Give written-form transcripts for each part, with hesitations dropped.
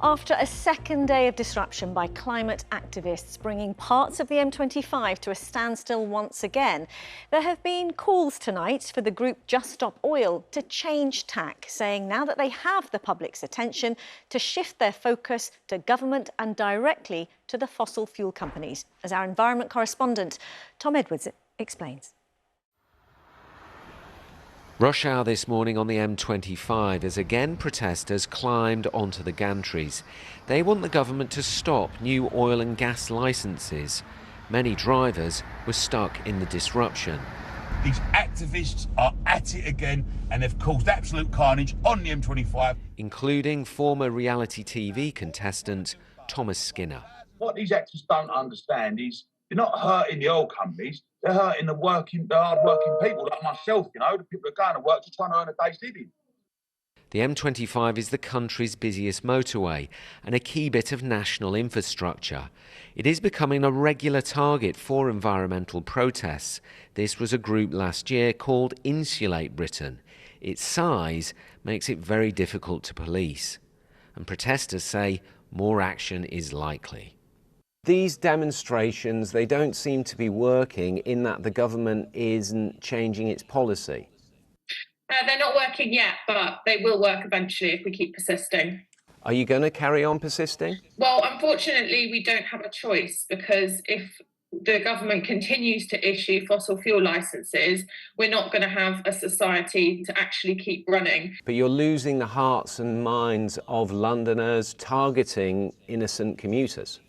After a second day of disruption by climate activists bringing parts of the M25 to a standstill once again, there have been calls tonight for the group Just Stop Oil to change tack, saying now that they have the public's attention to shift their focus to government and directly to the fossil fuel companies, as our environment correspondent Tom Edwards explains. Rush hour this morning on the M25 as again protesters climbed onto the gantries. They want the government to stop new oil and gas licences. Many drivers were stuck in the disruption. These activists are at it again and they've caused absolute carnage on the M25. Including former reality TV contestant Thomas Skinner. What these activists don't understand is they're not hurting the oil companies, they're hurting the hard-working people like myself, you know, the people that are going to work just trying to earn a day's living. The M25 is the country's busiest motorway and a key bit of national infrastructure. It is becoming a regular target for environmental protests. This was a group last year called Insulate Britain. Its size makes it very difficult to police. And protesters say more action is likely. These demonstrations, they don't seem to be working in that the government isn't changing its policy. They're not working yet, but they will work eventually if we keep persisting. Are you going to carry on persisting? Well, unfortunately, we don't have a choice, because if the government continues to issue fossil fuel licences, we're not going to have a society to actually keep running. But you're losing the hearts and minds of Londoners, targeting innocent commuters.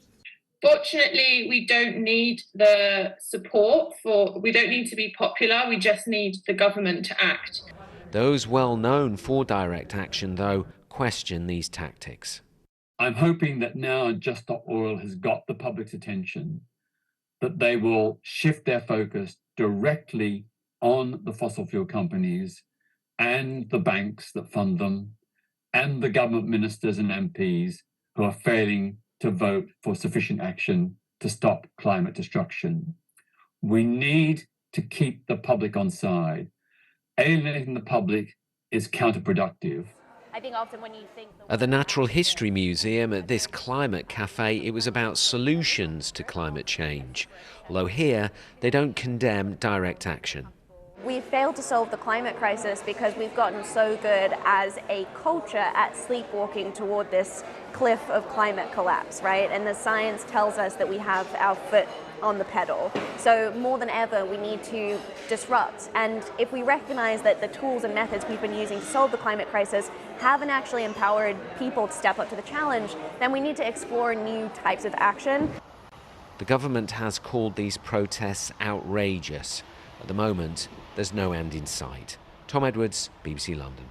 Fortunately, we don't need the support we don't need to be popular, we just need the government to act. Those well known for direct action, though, question these tactics. I'm hoping that now Just Stop Oil has got the public's attention, that they will shift their focus directly on the fossil fuel companies and the banks that fund them and the government ministers and MPs who are failing to vote for sufficient action to stop climate destruction. We need to keep the public on side. Alienating the public is counterproductive. I think often when you think... At the Natural History Museum, at this climate cafe, it was about solutions to climate change. Although here, they don't condemn direct action. We've failed to solve the climate crisis because we've gotten so good as a culture at sleepwalking toward this cliff of climate collapse, right? And the science tells us that we have our foot on the pedal. So more than ever, we need to disrupt. And if we recognize that the tools and methods we've been using to solve the climate crisis haven't actually empowered people to step up to the challenge, then we need to explore new types of action. The government has called these protests outrageous. At the moment, there's no end in sight. Tom Edwards, BBC London.